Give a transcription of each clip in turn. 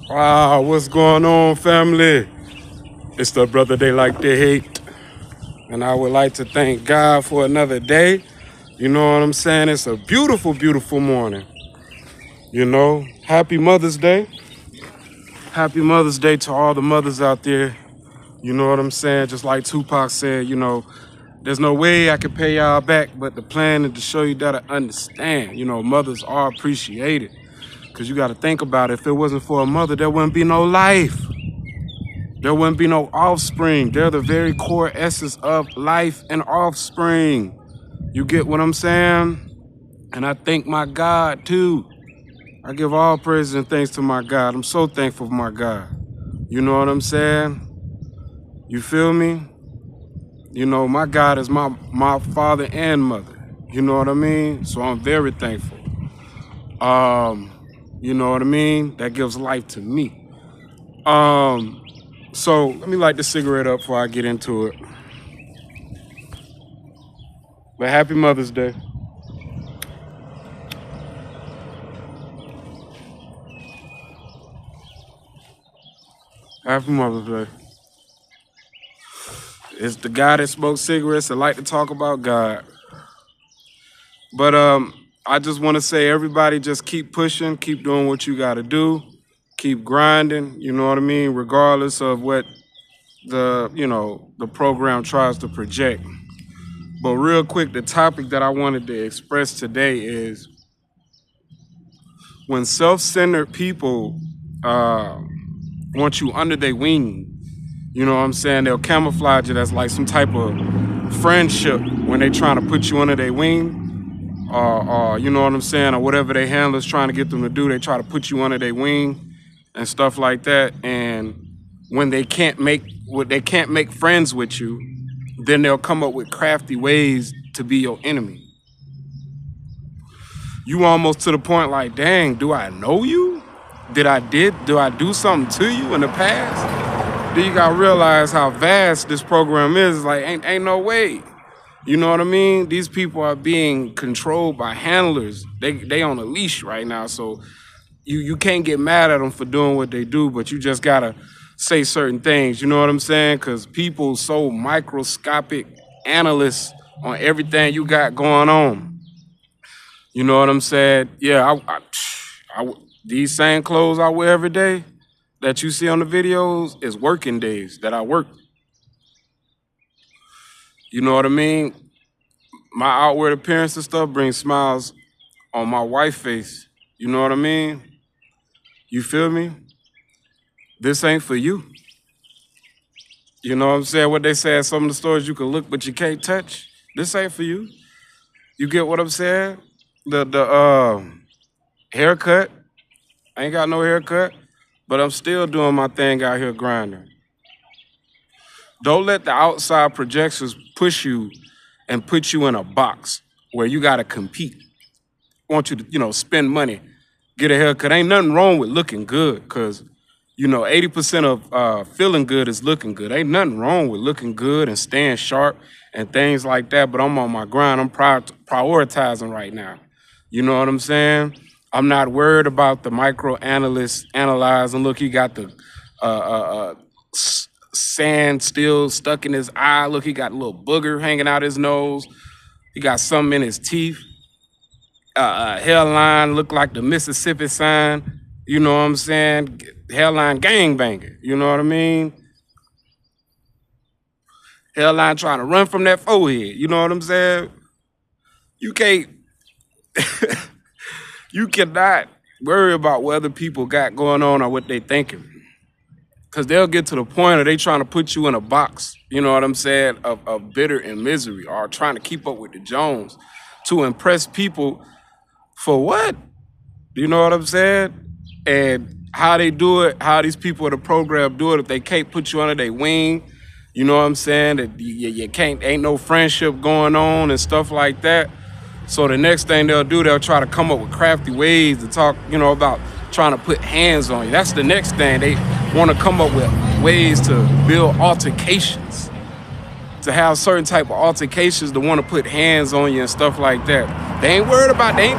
Wow, what's going on, family? It's the brother they like to hate. And I would like to thank God for another day. You know what I'm saying? It's a beautiful, beautiful morning. Happy Mother's Day. Happy Mother's Day to all the mothers out there. You know what I'm saying? Just like Tupac said, there's no way I can pay y'all back, but the plan is to show you that I understand. Mothers are appreciated. Because you got to think about it. If it wasn't for a mother, there wouldn't be no life. There wouldn't be no offspring. They're the very core essence of life and offspring. You get what I'm saying? And I thank my God too. I give all praises and thanks to my God. I'm so thankful for my God. You know what I'm saying? You feel me? My God is my father and mother. You know what I mean? So I'm very thankful. You know what I mean? That gives life to me. So let me light the cigarette up before I get into it. But happy Mother's Day. Happy Mother's Day. It's the guy that smokes cigarettes and like to talk about God. But I just want to say, everybody, just keep pushing, keep doing what you got to do, keep grinding. You know what I mean? Regardless of what the program tries to project. But real quick, the topic that I wanted to express today is when self-centered people want you under their wing. You know what I'm saying? They'll camouflage it as like some type of friendship when they trying to put you under their wing, or you know what I'm saying, or whatever they handlers trying to get them to do. They try to put you under their wing and stuff like that. And when they can't make friends with you, then they'll come up with crafty ways to be your enemy. You almost to the point like, dang, do I know you? Do I do something to you in the past? Then you gotta realize how vast this program is. Like, ain't no way. You know what I mean? These people are being controlled by handlers. They on a leash right now. So you can't get mad at them for doing what they do, but you just gotta say certain things. You know what I'm saying? Because people so microscopic analysts on everything you got going on. You know what I'm saying? Yeah, these same clothes I wear every day that you see on the videos is working days that I work. You know what I mean? My outward appearance and stuff brings smiles on my wife's face. You know what I mean? You feel me? This ain't for you. You know what I'm saying? What they say at some of the stores, you can look but you can't touch. This ain't for you. You get what I'm saying? The haircut. I ain't got no haircut, but I'm still doing my thing out here grinding. Don't let the outside projections push you and put you in a box where you got to compete. Want you to, spend money, get a haircut. Ain't nothing wrong with looking good, because, 80% of feeling good is looking good. Ain't nothing wrong with looking good and staying sharp and things like that, but I'm on my grind. I'm prioritizing right now. You know what I'm saying? I'm not worried about the micro analysts analyzing. Look, he got the sand still stuck in his eye. Look, he got a little booger hanging out his nose. He got something in his teeth. Hairline look like the Mississippi sign. You know what I'm saying? Hairline gangbanger. You know what I mean? Hairline trying to run from that forehead. You know what I'm saying? You can't. You cannot worry about what other people got going on or what they thinking. Because they'll get to the point of they trying to put you in a box, you know what I'm saying, of bitter and misery, or trying to keep up with the Jones to impress people for what? You know what I'm saying? And how they do it, how these people in the program do it, if they can't put you under their wing, you know what I'm saying, that you can't, ain't no friendship going on and stuff like that. So the next thing they'll do, they'll try to come up with crafty ways to talk, about trying to put hands on you. That's the next thing. They want to come up with ways to build altercations, to have certain type of altercations, to want to put hands on you and stuff like that. They ain't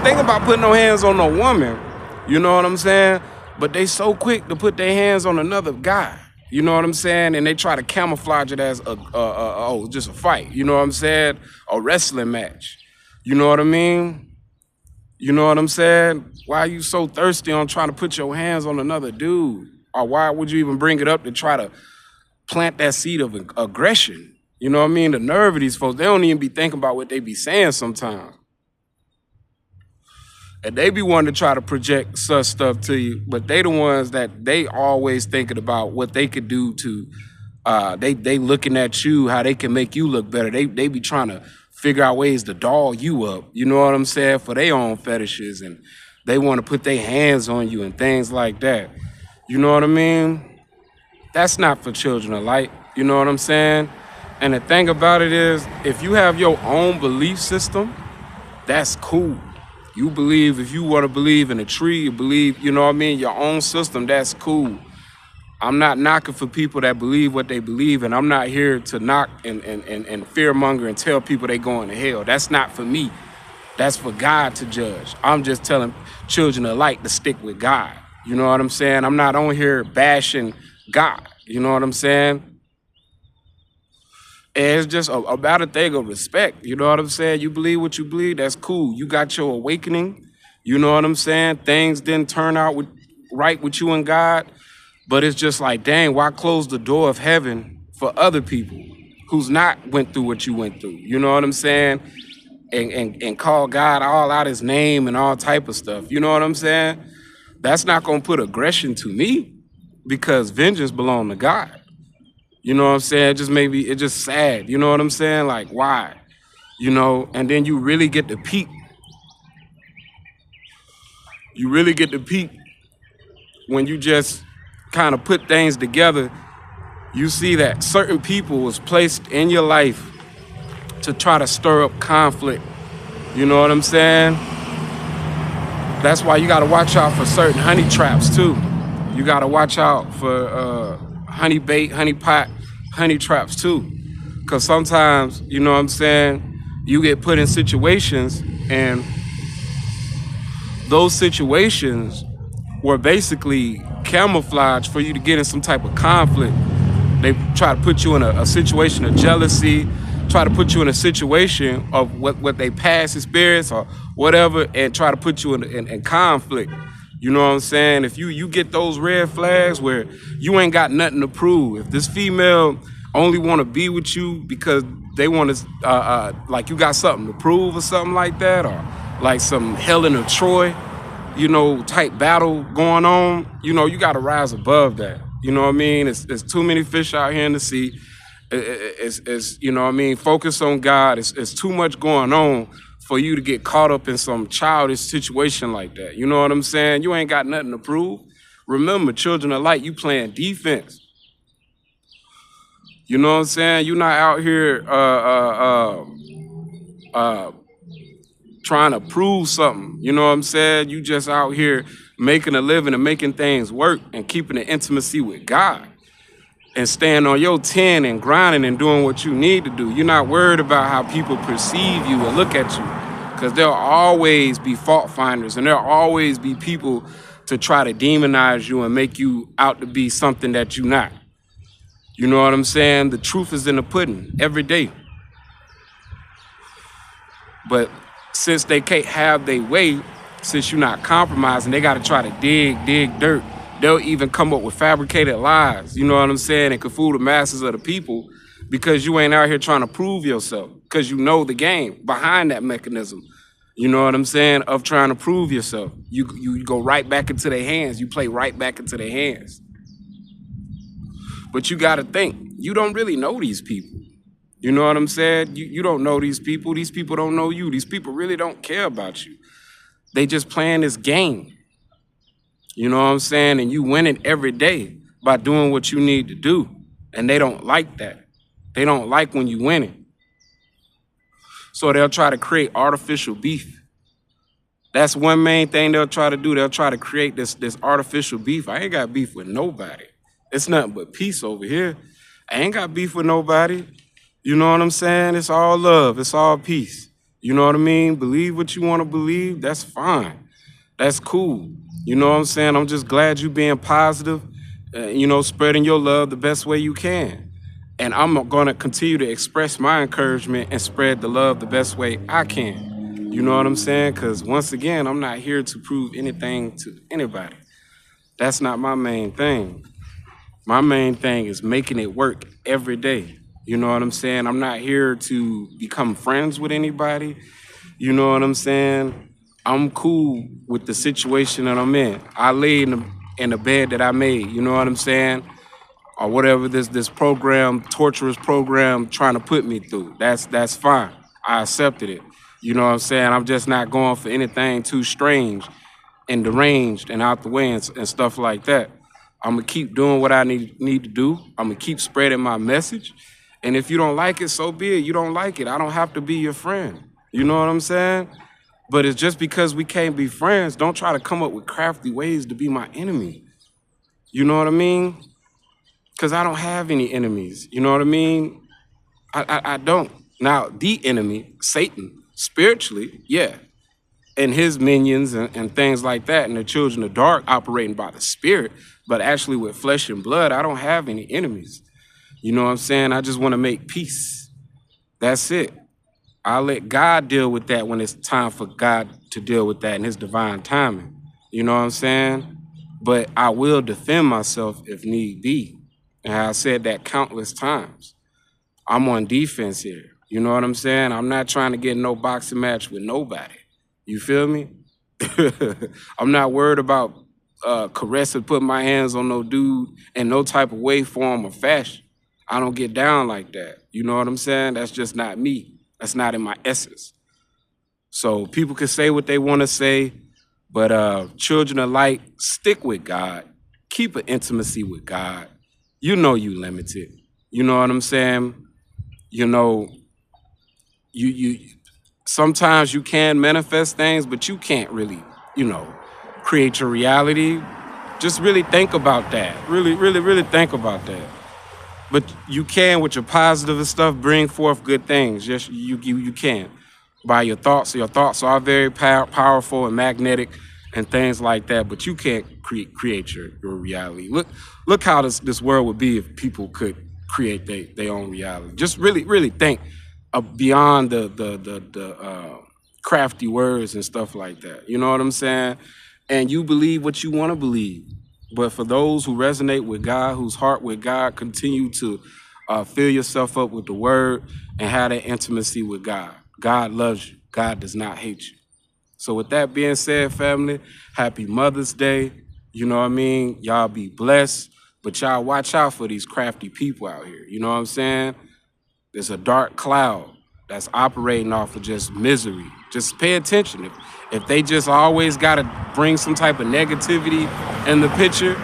thinking about putting no hands on no woman. You know what I'm saying? But they so quick to put their hands on another guy. You know what I'm saying? And they try to camouflage it as just a fight. You know what I'm saying? A wrestling match. You know what I mean? You know what I'm saying? Why are you so thirsty on trying to put your hands on another dude? Or why would you even bring it up to try to plant that seed of aggression? You know what I mean? The nerve of these folks, they don't even be thinking about what they be saying sometimes. And they be wanting to try to project such stuff to you, but they the ones that they always thinking about what they could do to, they looking at you, how they can make you look better. They be trying to figure out ways to doll you up, you know what I'm saying, for their own fetishes, and they want to put their hands on you and things like that. You know what I mean? That's not for children of light, you know what I'm saying? And the thing about it is, if you have your own belief system, that's cool. You believe, if you want to believe in a tree, you believe, you know what I mean, your own system, that's cool. I'm not knocking for people that believe what they believe, and I'm not here to knock and fear monger and tell people they going to hell. That's not for me. That's for God to judge. I'm just telling children alike to stick with God. You know what I'm saying? I'm not on here bashing God. You know what I'm saying? And it's just about a thing of respect. You know what I'm saying? You believe what you believe, that's cool. You got your awakening. You know what I'm saying? Things didn't turn out right with you and God. But it's just like, dang, why close the door of heaven for other people who's not went through what you went through? You know what I'm saying? And call God all out his name and all type of stuff. You know what I'm saying? That's not going to put aggression to me, because vengeance belongs to God. You know what I'm saying? It's just sad. You know what I'm saying? Like, why? You know, and then you really get to peak. You really get to peak when you just kind of put things together. You see that certain people was placed in your life to try to stir up conflict. You know what I'm saying? That's why you got to watch out for certain honey traps too. You got to watch out for honey bait, honey pot, honey traps too. Because sometimes, you know what I'm saying, you get put in situations, and those situations were basically camouflage for you to get in some type of conflict. They try to put you in a situation of jealousy, try to put you in a situation of what they past experience or whatever, and try to put you in conflict. You know what I'm saying? If you get those red flags where you ain't got nothing to prove, if this female only want to be with you because they want to, like you got something to prove or something like that, or like some Helen of Troy, you know, type battle going on, you know, you got to rise above that. You know what I mean? It's too many fish out here in the sea. It's you know what I mean? Focus on God. It's too much going on for you to get caught up in some childish situation like that. You know what I'm saying? You ain't got nothing to prove. Remember, children of light, you playing defense. You know what I'm saying? You're not out here trying to prove something. You know what I'm saying? You just out here making a living and making things work and keeping the intimacy with God and staying on your 10 and grinding and doing what you need to do. You're not worried about how people perceive you or look at you, because there'll always be fault finders, and there'll always be people to try to demonize you and make you out to be something that you're not. You know what I'm saying? The truth is in the pudding every day. But since they can't have their way, since you're not compromising, they got to try to dig dirt. They'll even come up with fabricated lies, you know what I'm saying, and can fool the masses of the people, because you ain't out here trying to prove yourself, because you know the game behind that mechanism. You know what I'm saying, of trying to prove yourself. You go right back into their hands. You play right back into their hands. But you got to think, you don't really know these people. You know what I'm saying? You don't know these people. These people don't know you. These people really don't care about you. They just playing this game. You know what I'm saying? And you win it every day by doing what you need to do. And they don't like that. They don't like when you win it. So they'll try to create artificial beef. That's one main thing they'll try to do. They'll try to create this artificial beef. I ain't got beef with nobody. It's nothing but peace over here. I ain't got beef with nobody. You know what I'm saying? It's all love. It's all peace. You know what I mean? Believe what you want to believe. That's fine. That's cool. You know what I'm saying? I'm just glad you being positive, spreading your love the best way you can. And I'm going to continue to express my encouragement and spread the love the best way I can. You know what I'm saying? Because once again, I'm not here to prove anything to anybody. That's not my main thing. My main thing is making it work every day. You know what I'm saying? I'm not here to become friends with anybody. You know what I'm saying? I'm cool with the situation that I'm in. I lay in the bed that I made. You know what I'm saying? Or whatever this program, torturous program, trying to put me through. That's fine. I accepted it. You know what I'm saying? I'm just not going for anything too strange and deranged and out the way and stuff like that. I'm gonna keep doing what I need to do. I'm gonna keep spreading my message. And if you don't like it, so be it. You don't like it. I don't have to be your friend. You know what I'm saying? But it's just because we can't be friends, don't try to come up with crafty ways to be my enemy. You know what I mean? Because I don't have any enemies. You know what I mean? I don't. Now, the enemy, Satan, spiritually, yeah, and his minions and things like that, and the children of dark operating by the spirit, but actually with flesh and blood, I don't have any enemies. You know what I'm saying? I just want to make peace. That's it. I'll let God deal with that when it's time for God to deal with that in his divine timing. You know what I'm saying? But I will defend myself if need be. And I said that countless times. I'm on defense here. You know what I'm saying? I'm not trying to get in no boxing match with nobody. You feel me? I'm not worried about caressing, putting my hands on no dude in no type of way, form, or fashion. I don't get down like that. You know what I'm saying? That's just not me. That's not in my essence. So people can say what they want to say, but children of light, stick with God. Keep an intimacy with God. You know you limited. You know what I'm saying? You know, you sometimes you can manifest things, but you can't really, you know, create your reality. Just really think about that. Really, really, really think about that. But you can, with your positive and stuff, bring forth good things. Yes, you can. By your thoughts. Your thoughts are very powerful and magnetic and things like that. But you can't create your reality. Look how this world would be if people could create their own reality. Just really, really think beyond the crafty words and stuff like that. You know what I'm saying? And you believe what you want to believe. But for those who resonate with God, whose heart with God, continue to fill yourself up with the word and have that intimacy with God. God loves you. God does not hate you. So with that being said, family, happy Mother's Day. You know what I mean? Y'all be blessed. But y'all watch out for these crafty people out here. You know what I'm saying? There's a dark cloud that's operating off of just misery. Just pay attention. If they just always got to bring some type of negativity in the picture,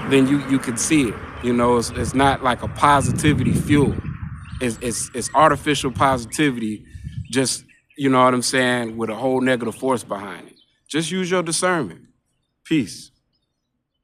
then you can see it. You know, it's not like a positivity fuel. It's artificial positivity, just, you know what I'm saying, with a whole negative force behind it. Just use your discernment. Peace.